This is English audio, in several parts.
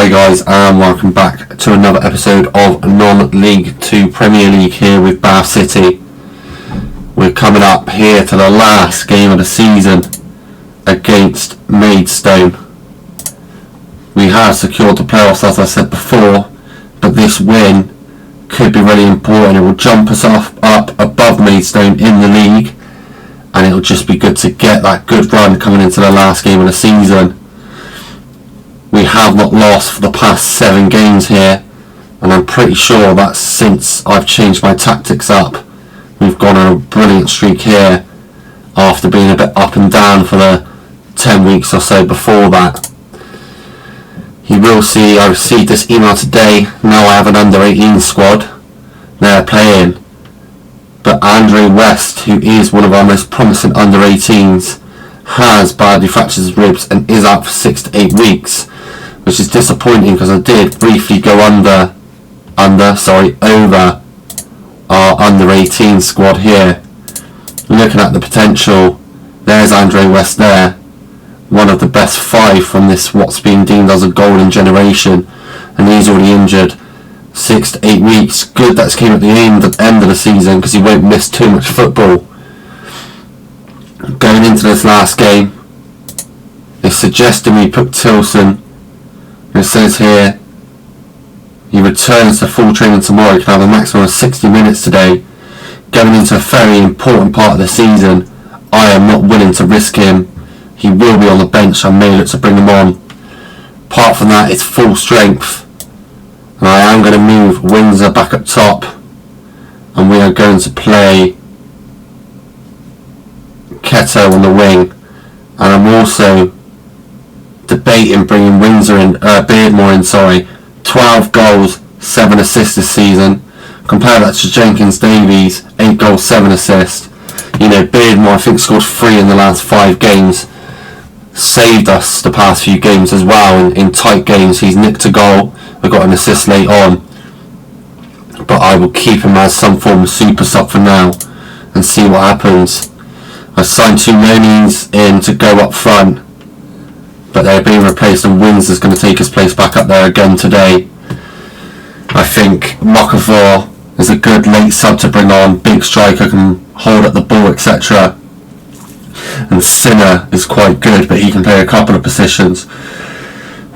Hi guys, and welcome back to another episode of Non-League 2 Premier League here with Bath City. We're coming up here to the last game of the season against Maidstone. We have secured the playoffs, as I said before, but this win could be really important. It will jump us up above Maidstone in the league, and it will just be good to get that good run coming into the last game of the season. We have not lost for the past 7 games here, and I'm pretty sure that's since I've changed my tactics up. We've gone on a brilliant streak here after being a bit up and down for the 10 weeks or so before that. You will see I received this email today. Now I have an under 18 squad. They're playing, but Andre West, who is one of our most promising under 18s, has badly fractured his ribs and is out for 6 to 8 weeks, which is disappointing because I did briefly go over our under 18 squad here. Looking at the potential, there's Andre West there, one of the best 5 from this what's being deemed as a golden generation, and he's already injured 6 to 8 weeks. Good that's came at the end of the season because he won't miss too much football. Going into this last game, it's suggesting we put Tilson. It says here he returns to full training tomorrow. He can have a maximum of 60 minutes today. Going into a very important part of the season, I am not willing to risk him. He will be on the bench. I may look to bring him on. Apart from that, it's full strength, and I am going to move Windsor back up top, and we are going to play Keto on the wing. And I'm also debating bringing Beardmore in. 12 goals, 7 assists this season. Compare that to Jenkins Davies, 8 goals, 7 assists. Beardmore I think scored 3 in the last 5 games. Saved us the past few games as well in tight games. He's nicked a goal. I got an assist late on, but I will keep him as some form of super sub for now and see what happens. I signed 2 loanees in to go up front, but they're being replaced, and Windsor's going to take his place back up there again today. I think Mokavor is a good late sub to bring on. Big striker, can hold up the ball, etc. And Sinner is quite good, but he can play a couple of positions.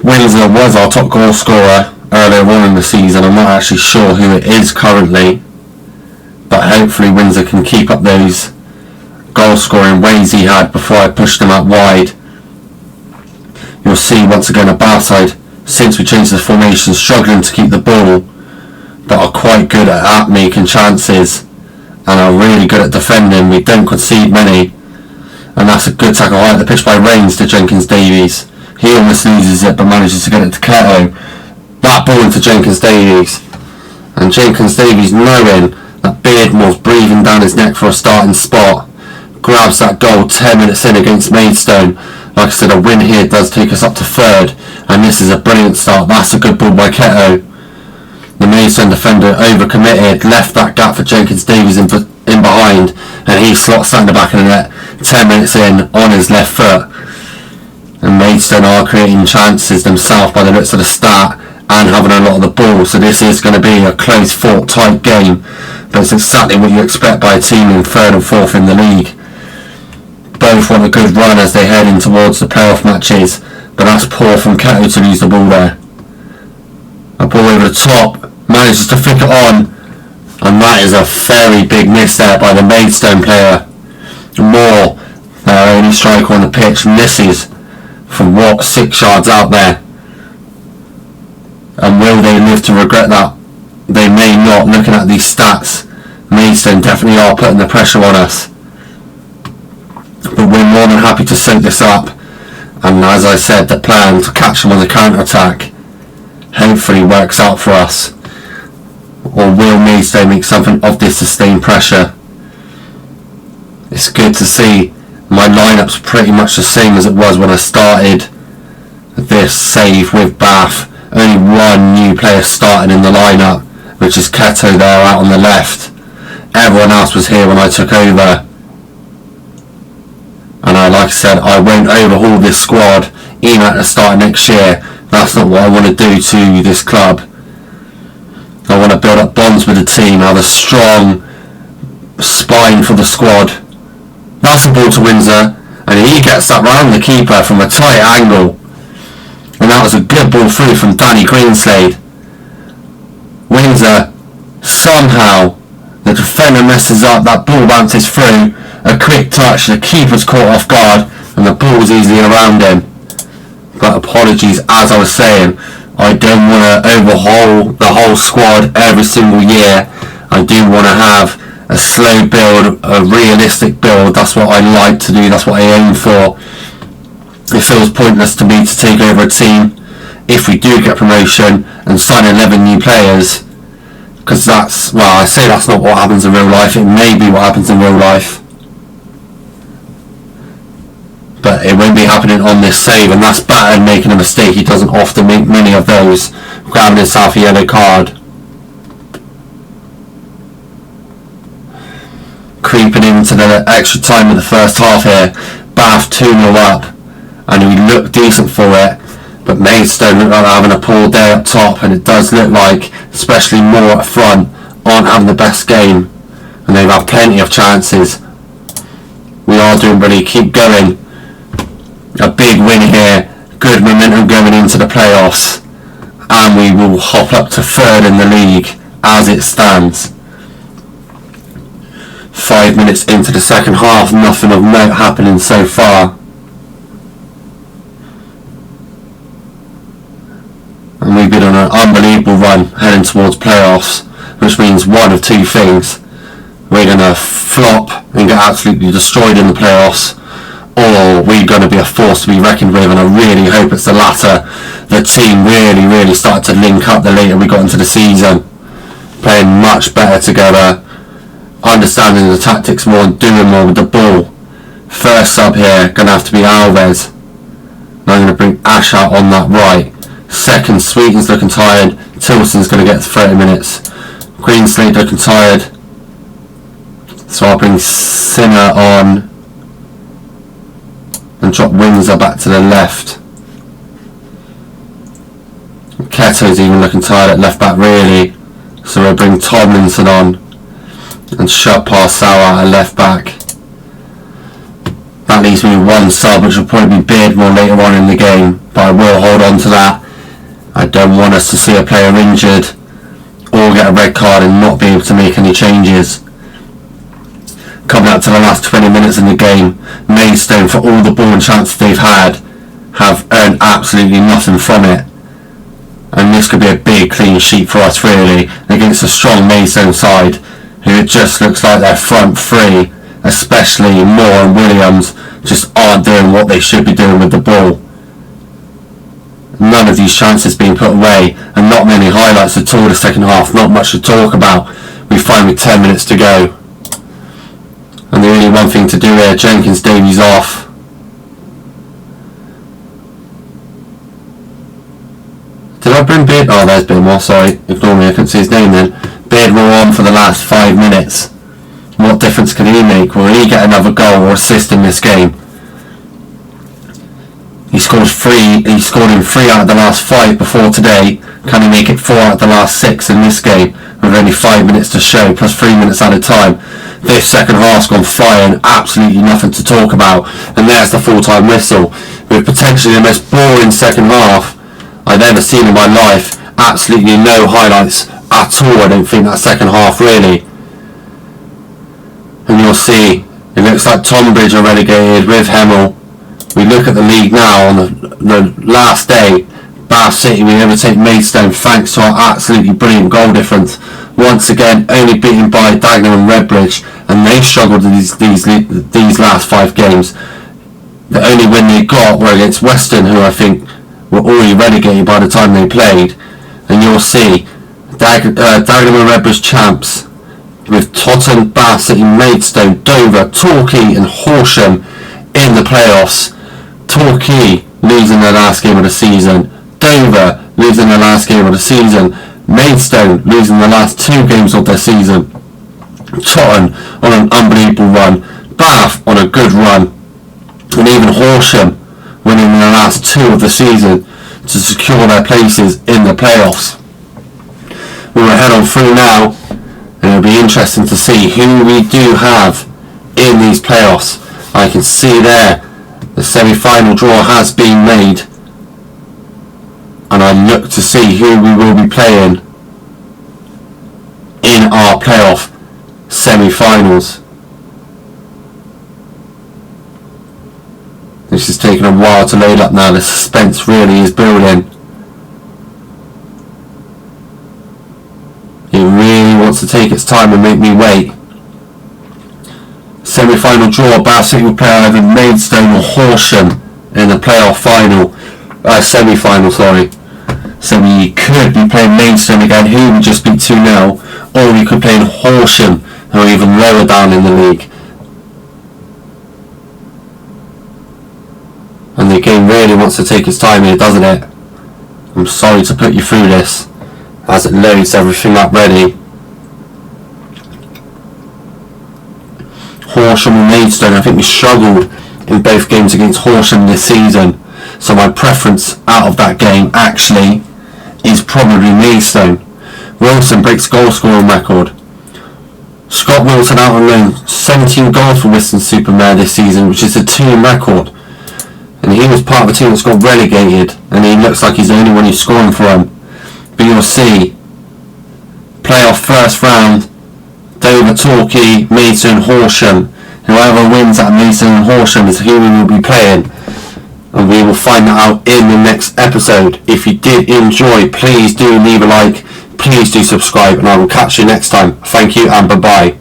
Windsor was our top goal scorer earlier on in the season. I'm not actually sure who it is currently, but hopefully Windsor can keep up those goal scoring ways he had before I pushed him out wide. You'll see once again a Bath side, since we changed the formation, struggling to keep the ball, but are quite good at making chances and are really good at defending. We don't concede many, and that's a good tackle right at the pitch by Rains to Jenkins Davies. He almost loses it but manages to get it to Keto. That ball into Jenkins Davies, and Jenkins Davies, knowing that Beardmore's breathing down his neck for a starting spot, grabs that goal 10 minutes in against Maidstone. Like I said, a win here does take us up to 3rd, and this is a brilliant start. That's a good ball by Keto. The Maidstone defender overcommitted, left that gap for Jenkins Davies in behind, and he slots that in the back of the net 10 minutes in on his left foot. And Maidstone are creating chances themselves by the looks of the start and having a lot of the ball, so this is going to be a close fought tight game, but it's exactly what you expect by a team in 3rd and 4th in the league. Both want a good run as they head in towards the playoff matches, but that's poor from Keto to lose the ball there. A ball over the top, manages to flick it on, and that is a very big miss there by the Maidstone player. Moore, their only striker on the pitch, misses from 6 yards out there. And will they live to regret that? They may not. Looking at these stats, Maidstone definitely are putting the pressure on us, but we're more than happy to soak this up. And as I said, the plan to catch them on the counter-attack hopefully works out for us. Or will Maidstone make something of this sustained pressure? It's good to see my lineup's pretty much the same as it was when I started this save with Bath. Only one new player starting in the lineup, which is Keto there out on the left. Everyone else was here when I took over. And like I said, I won't overhaul this squad even at the start of next year That's not what I want to do to this club. I want to build up bonds with the team, have a strong spine for the squad. That's a ball to Windsor, and he gets that round the keeper from a tight angle. And that was a good ball through from Danny Greenslade. Windsor, somehow, the defender messes up, that ball bounces through, a quick touch, the keeper's caught off guard, and the ball's easily around him. But apologies, as I was saying, I don't want to overhaul the whole squad every single year. I do want to have a slow build, a realistic build. That's what I like to do, that's what I aim for. It feels pointless to me to take over a team if we do get promotion and sign 11 new players, because that's, well, I say that's not what happens in real life. It may be what happens in real life, but it won't be happening on this save, and that's better than making a mistake. He doesn't often make many of those, grabbing himself a yellow card. Creeping into the extra time of the first half here, Bath 2-0 up, and we look decent for it, but Maidstone look like they're having a poor day up top, and it does look like, especially more at front, aren't having the best game, and they've had plenty of chances. We are doing really, keep going. A big win here, good momentum going into the playoffs, and we will hop up to third in the league as it stands. 5 minutes into the second half, nothing of note happening so far. And we've been on an unbelievable run heading towards playoffs, which means one of two things. We're going to flop and get absolutely destroyed in the playoffs, or we're going to be a force to be reckoned with, and I really hope it's the latter. The team really started to link up the later we got into the season, playing much better together, understanding the tactics more and doing more with the ball. First sub here, going to have to be Alves. Now I'm going to bring Ash out on that right. Second, Sweeten's looking tired. Tilson's going to get 30 minutes. Greenslade looking tired, so I'll bring Sinner on and drop Windsor back to the left. Keto's even looking tired at left back really, so we'll bring Tomlinson on and shut past Sauer at left back. That leaves me with one sub, which will probably be Beardmore later on in the game, but I will hold on to that. I don't want us to see a player injured or get a red card and not be able to make any changes. Coming up to the last 20 minutes in the game, Maidstone, for all the ball and chances they've had, have earned absolutely nothing from it. And this could be a big clean sheet for us really, against a strong Maidstone side, who it just looks like their front three, especially Moore and Williams, just aren't doing what they should be doing with the ball. None of these chances being put away, and not many highlights at all the second half, not much to talk about. We find with 10 minutes to go. And the only one thing to do here, Jenkins Davies off. Did I bring Beard? Oh, there's Beardmore, sorry, ignore me, I couldn't see his name then. Beardmore on for the last 5 minutes. What difference can he make? Will he get another goal or assist in this game? He scored in 3 out of the last 5 before today. Can he make it 4 out of the last 6 in this game with only 5 minutes to show, plus 3 minutes at a time? This second half's gone fire and absolutely nothing to talk about. And there's the full-time whistle, with potentially the most boring second half I've ever seen in my life. Absolutely no highlights at all, I don't think, that second half really. And you'll see, it looks like Tonbridge are relegated with Hemel. We look at the league now on the last day. Bath City, we overtake Maidstone thanks to our absolutely brilliant goal difference. Once again, only beaten by Dagenham and Redbridge, and they struggled these last 5 games. The only win they got were against Western, who I think were already relegated by the time they played. And you'll see, Dagenham and Redbridge champs, with Totton, Bath City, Maidstone, Dover, Torquay and Horsham in the playoffs. Torquay losing their last game of the season, Dover losing their last game of the season, Maidstone losing the last 2 games of their season, Totton on an unbelievable run, Bath on a good run, and even Horsham winning their last 2 of the season. to secure their places in the playoffs. We'll head on through now, and it'll be interesting to see who we do have in these playoffs. I can see there the semi-final draw has been made, and I look to see who we will be playing in our playoff semi-finals. This is taking a while to load up now. The suspense really is building. It really wants to take its time and make me wait. Semi-final draw, Bath City will play either Maidstone or Horsham in the playoff final. Semi-final, sorry. So we could be playing Maidstone again, who we just beat 2-0, or we could play in Horsham, who are even lower down in the league. And the game really wants to take its time here, doesn't it? I'm sorry to put you through this, as it loads everything up ready. Horsham and Maidstone, I think we struggled in both games against Horsham this season, so my preference out of that game actually is probably Maidstone. Wilson breaks goal scoring record. Scott Wilson out on loan, 17 goals for Whiston-super-Mare this season, which is a team record. And he was part of a team that's got relegated, and he looks like he's the only one who's scoring for him. But you'll see, playoff first round, Dover, Torquay, Maidstone, Horsham. Whoever wins at Maidstone and Horsham is who we will be playing, and we will find that out in the next episode. If you did enjoy, please do leave a like, please do subscribe, and I will catch you next time. Thank you and bye bye.